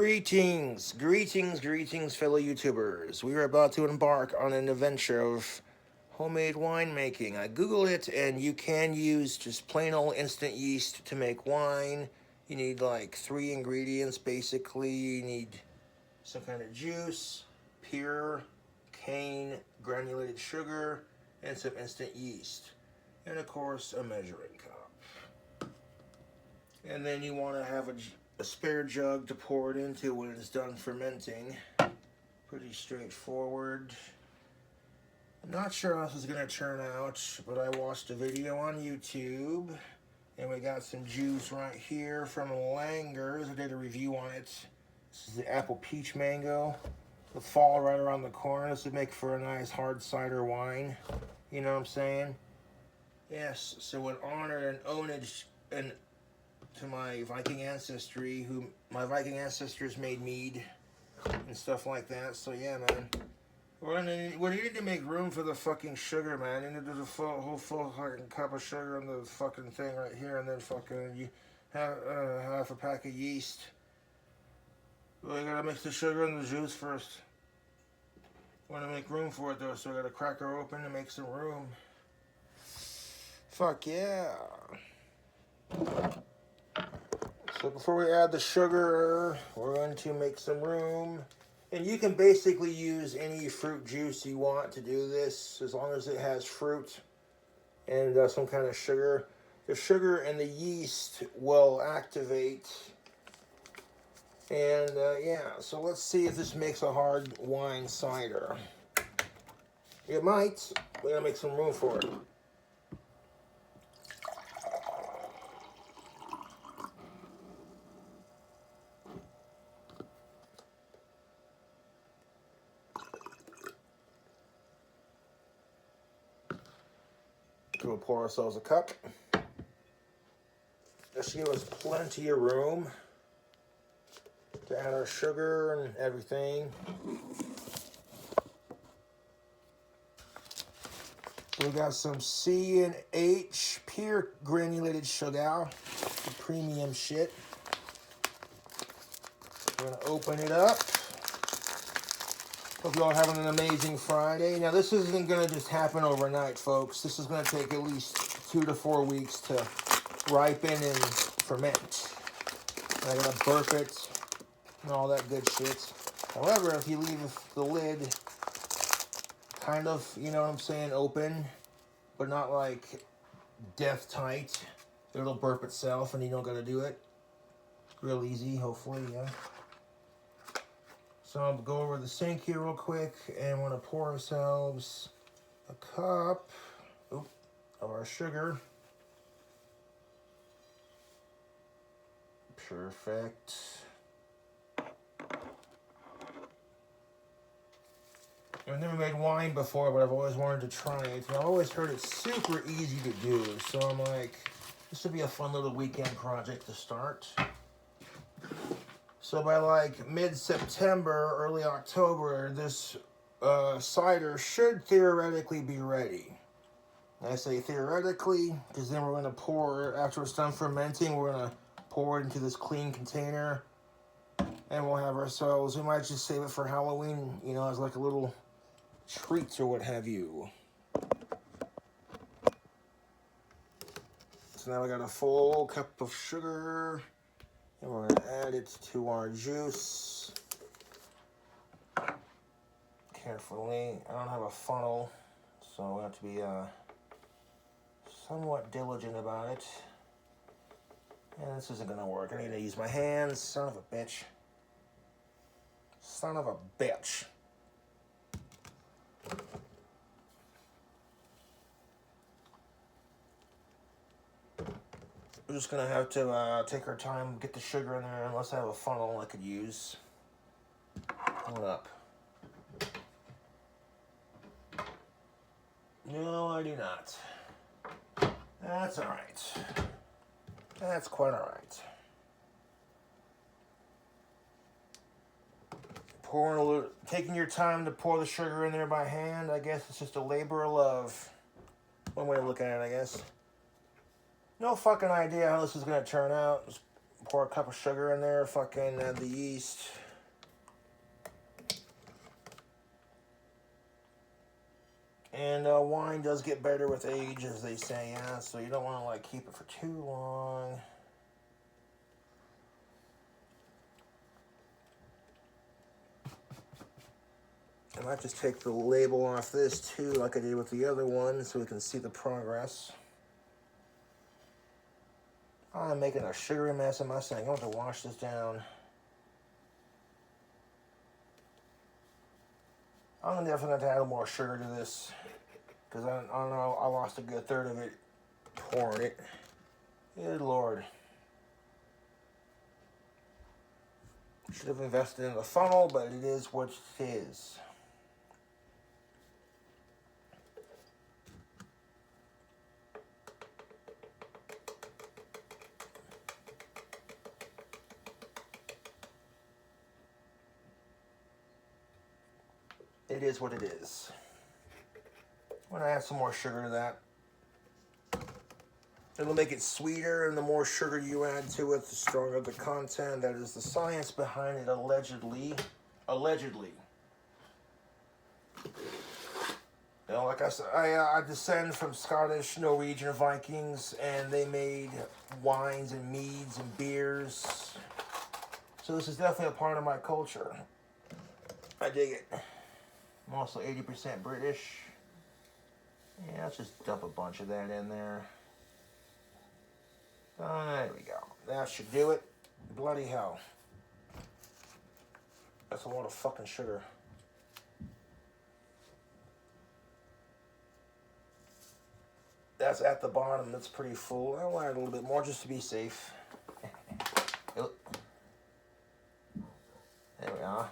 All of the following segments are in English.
Greetings, fellow YouTubers. We are about to embark on an adventure of homemade winemaking. I Googled it, and you can use just plain old instant yeast to make wine. You need like 3 ingredients, basically. You need some kind of juice, pure cane granulated sugar, and some instant yeast. And of course, a measuring cup. And then you want to have a spare jug to pour it into when it's done fermenting. Pretty straightforward. I'm not sure how this is going to turn out, but I watched a video on YouTube, and we got some juice right here from Langer's. I did a review on it. This is the apple peach mango. The fall right around the corner. This would make for a nice hard cider wine. You know what I'm saying? Yes, so in honor and homage and to my Viking ancestry, my Viking ancestors made mead and stuff like that. So yeah, man, we need to make room for the fucking sugar, man. You need to do the whole full fucking cup of sugar on the fucking thing right here, and then fucking you have half a pack of yeast. Well, I gotta mix the sugar and the juice first. Want to make room for it though, so I gotta crack her open and make some room. Fuck yeah. So before we add the sugar, we're going to make some room. And you can basically use any fruit juice you want to do this, as long as it has fruit and some kind of sugar. The sugar and the yeast will activate. And yeah, so let's see if this makes a hard wine cider. It might. We're going to make some room for it. We'll pour ourselves a cup. This give us plenty of room to add our sugar and everything. We got some C&H pure granulated sugar, the premium shit. We're gonna open it up. Hope you all having an amazing Friday. Now, this isn't going to just happen overnight, folks. This is going to take at least 2 to 4 weeks to ripen and ferment. I got to burp it and all that good shit. However, if you leave the lid kind of, you know what I'm saying, open, but not like death tight, it'll burp itself and you don't got to do it. Real easy, hopefully, yeah. So I'll go over the sink here real quick, and want to pour ourselves a cup of our sugar. Perfect. I've never made wine before, but I've always wanted to try it. And I've always heard it's super easy to do, so I'm like, this would be a fun little weekend project to start. So by like mid-September, early October, this cider should theoretically be ready. I say theoretically because then we're going to pour, after it's done fermenting, we're going to pour it into this clean container. And we'll have ourselves, we might just save it for Halloween, you know, as like a little treat or what have you. So now we got a full cup of sugar. And we're going to add it to our juice. Carefully. I don't have a funnel, so we have to be somewhat diligent about it. And this isn't going to work. I need to use my hands. Son of a bitch. Son of a bitch. We're just going to have to take our time, get the sugar in there, unless I have a funnel I could use. Hold up. No, I do not. That's alright. That's quite alright. Pouring a little, taking your time to pour the sugar in there by hand, I guess it's just a labor of love. One way to look at it, I guess. No fucking idea how this is going to turn out. Pour a cup of sugar in there, fucking add the yeast. And wine does get better with age, as they say, yeah, so you don't want to like keep it for too long. I might just take the label off this too, like I did with the other one, so we can see the progress. I'm making a sugary mess in my sink. I want to wash this down. I'm definitely going to add more sugar to this, because I don't know, I lost a good third of it pouring it. Good Lord. Should have invested in the funnel, but it is what it is. It is what it is. I'm going to add some more sugar to that. It'll make it sweeter, and the more sugar you add to it, the stronger the content. That is the science behind it, allegedly. Allegedly. You know, like I said, I descend from Scottish, Norwegian Vikings, and they made wines and meads and beers. So this is definitely a part of my culture. I dig it. I'm also 80% British. Yeah, let's just dump a bunch of that in there. There we go. That should do it. Bloody hell. That's a lot of fucking sugar. That's at the bottom. That's pretty full. I'll add a little bit more just to be safe. There we are.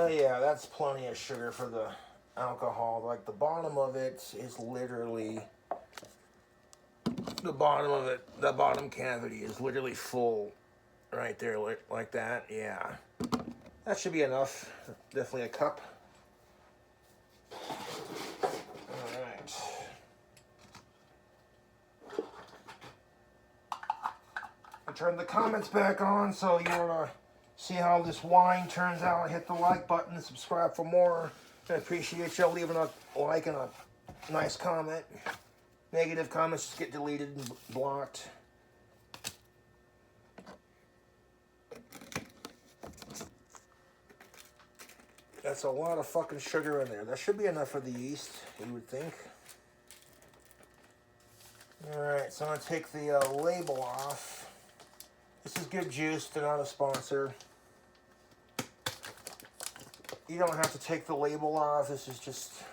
Yeah, that's plenty of sugar for the alcohol. Like, the bottom of it is literally... The bottom of it, the bottom cavity is literally full right there, like that. Yeah. That should be enough. Definitely a cup. Alright. I turned the comments back on, so you want to see how this wine turns out. Hit the like button and subscribe for more. I appreciate y'all leaving a like and a nice comment. Negative comments just get deleted and blocked. That's a lot of fucking sugar in there. That should be enough for the yeast, you would think. Alright, so I'm going to take the label off. This is Good Juice. They're not a sponsor. You don't have to take the label off. This is just...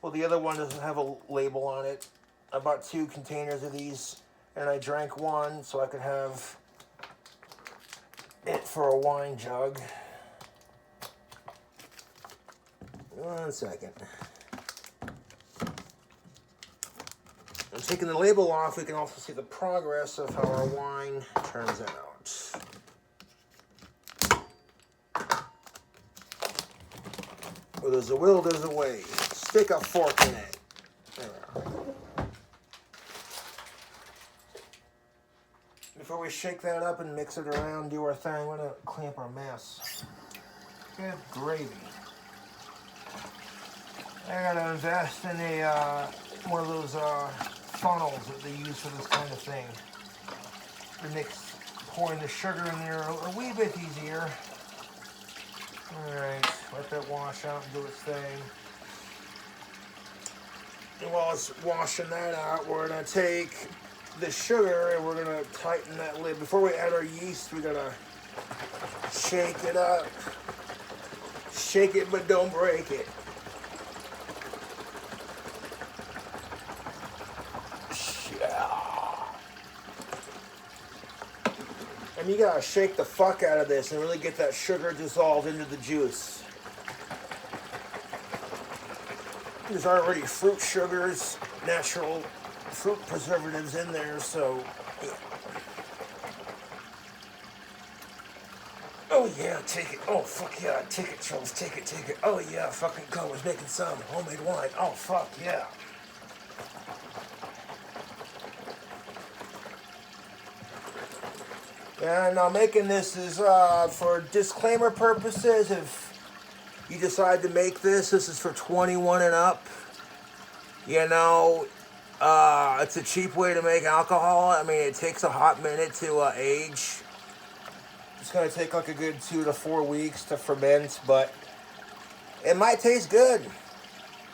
Well, the other one doesn't have a label on it. I bought 2 containers of these, and I drank one so I could have it for a wine jug. 1 second. I'm taking the label off. We can also see the progress of how our wine turns out. Where there's a will, there's a way. Stick a fork in it. There we are. Before we shake that up and mix it around, do our thing, we're going to clean up our mess. Good gravy. I gotta invest in a one of those funnels that they use for this kind of thing. It makes pouring the sugar in there a wee bit easier. Alright, let that wash out and do its thing. And while it's washing that out, we're gonna take the sugar and we're gonna tighten that lid. Before we add our yeast, we gotta shake it up. Shake it, but don't break it. And you gotta shake the fuck out of this and really get that sugar dissolved into the juice. There's already fruit sugars, natural fruit preservatives in there, so... Oh yeah, take it. Oh fuck yeah, take it, Charles, take it, take it. Oh yeah, fucking Cohen's making some homemade wine. Oh fuck yeah. And now making this is for disclaimer purposes. If you decide to make this, this is for 21 and up. You know, it's a cheap way to make alcohol. I mean, it takes a hot minute to age. It's going to take like a good 2 to 4 weeks to ferment, but it might taste good.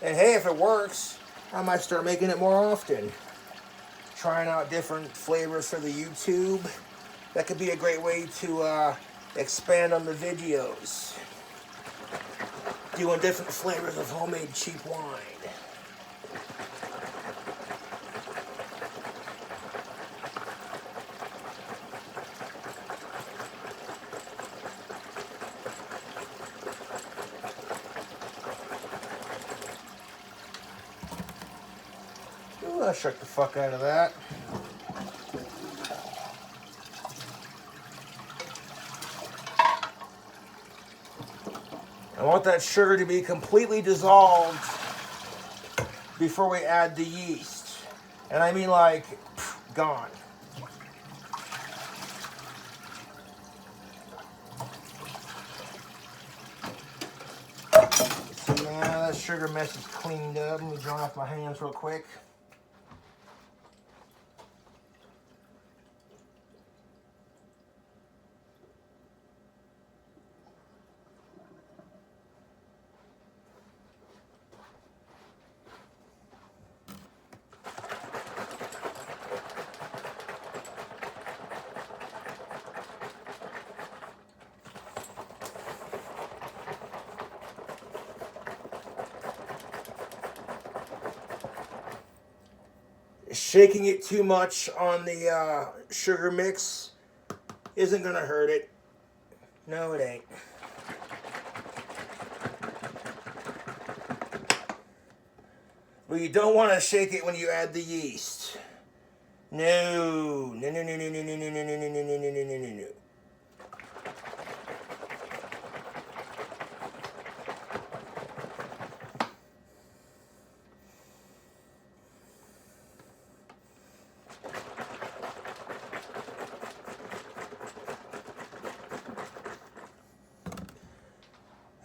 And hey, if it works, I might start making it more often. Trying out different flavors for the YouTube. That could be a great way to expand on the videos. Doing different flavors of homemade cheap wine. Ooh, I shook the fuck out of that. I want that sugar to be completely dissolved before we add the yeast. And I mean like, gone. See, now that sugar mess is cleaned up. Let me dry off my hands real quick. Shaking it too much on the sugar mix isn't gonna hurt it. No, it ain't. But you don't want to shake it when you add the yeast. No. No, no, no, no, no, no, no, no, no, no, no, no, no, no, no.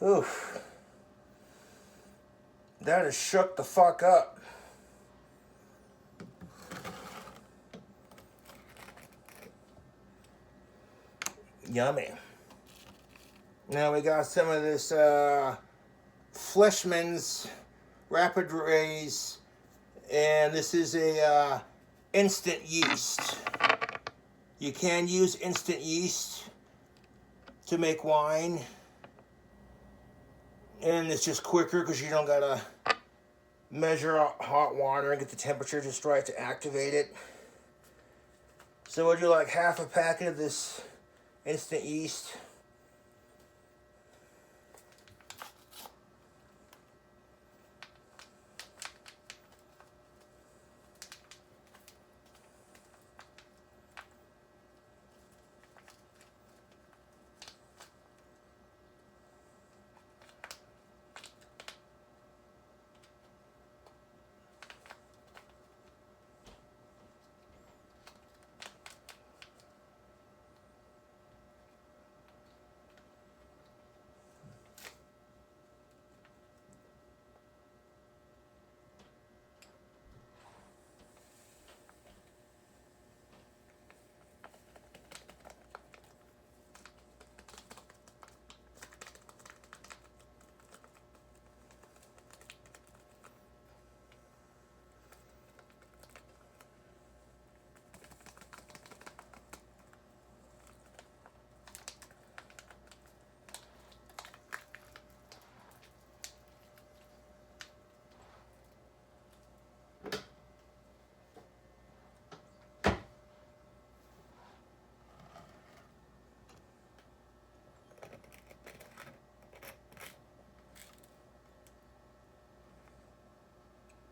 Oof. That has shook the fuck up. Yummy. Now we got some of this Fleshman's Rapid Raise, and this is a instant yeast. You can use instant yeast to make wine, and it's just quicker because you don't gotta measure out hot water and get the temperature just right to activate it. So would you like half a packet of this instant yeast?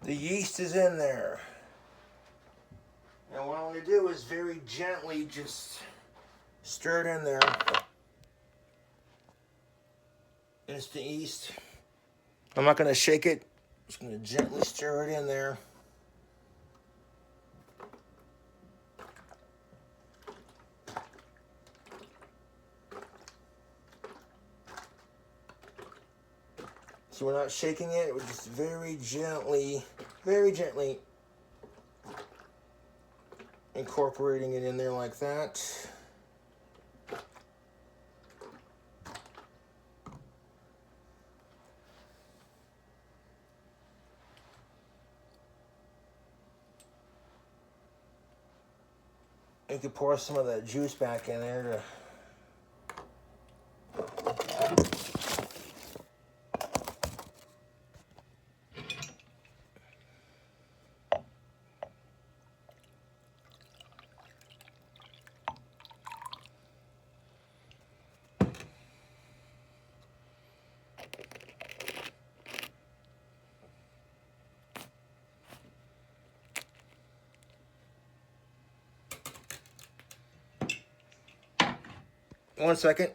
The yeast is in there. And what I'm going to do is very gently just stir it in there. Instant yeast. I'm not going to shake it. Just going to gently stir it in there. So we're not shaking it, we're just very gently incorporating it in there like that. You could pour some of that juice back in there to one second.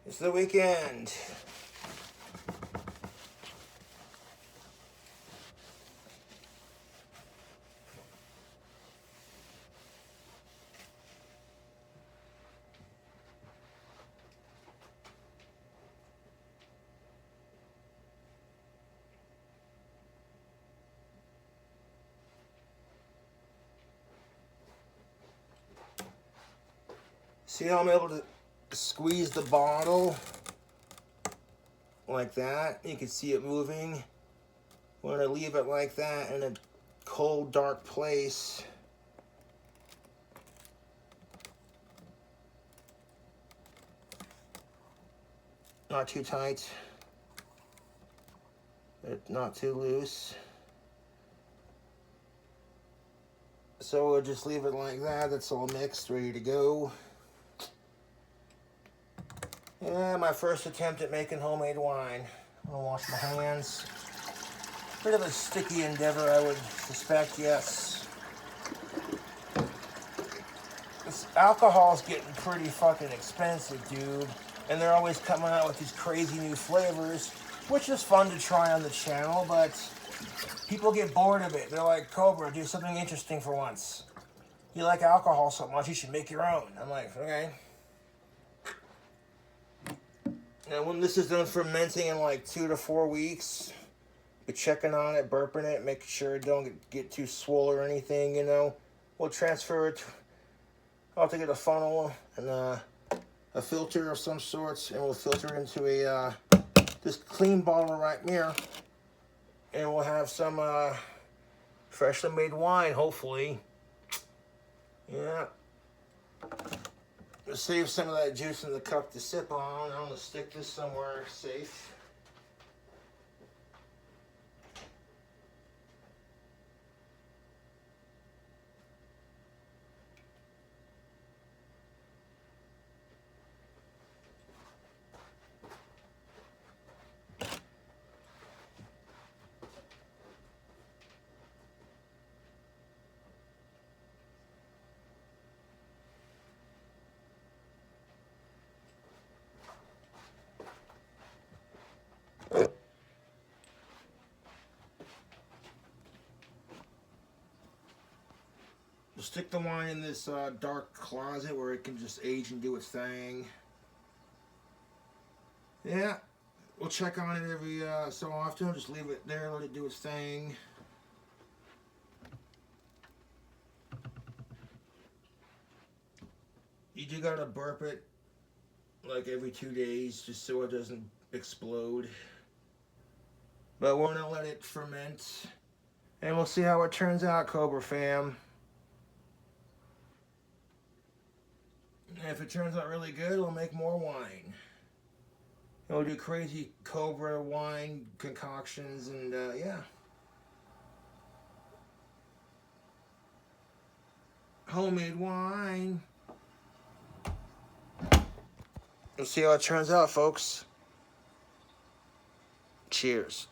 It's the weekend. See how I'm able to squeeze the bottle like that? You can see it moving. When I leave it like that in a cold, dark place, not too tight, but not too loose. So we'll just leave it like that. That's all mixed, ready to go. Yeah, my first attempt at making homemade wine. I'm gonna wash my hands. Bit of a sticky endeavor, I would suspect, yes. This alcohol's getting pretty fucking expensive, dude. And they're always coming out with these crazy new flavors, which is fun to try on the channel, but people get bored of it. They're like, Cobra, do something interesting for once. You like alcohol so much, you should make your own. I'm like, okay. Now, when this is done fermenting in like 2 to 4 weeks, be checking on it, burping it, making sure it don't get too swollen or anything, you know. We'll transfer it. I'll have to get a funnel and a filter of some sorts, and we'll filter it into a this clean bottle right here, and we'll have some freshly made wine, hopefully. Yeah. Save some of that juice in the cup to sip on. I'm gonna stick this somewhere safe. We'll stick the wine in this dark closet where it can just age and do its thing. Yeah, we'll check on it every so often. Just leave it there, let it do its thing. You do gotta burp it like every 2 days just so it doesn't explode. But we're gonna let it ferment and we'll see how it turns out, Cobra fam. And if it turns out really good, we'll make more wine. And we'll do crazy Cobra wine concoctions and yeah. Homemade wine. We'll see how it turns out, folks. Cheers.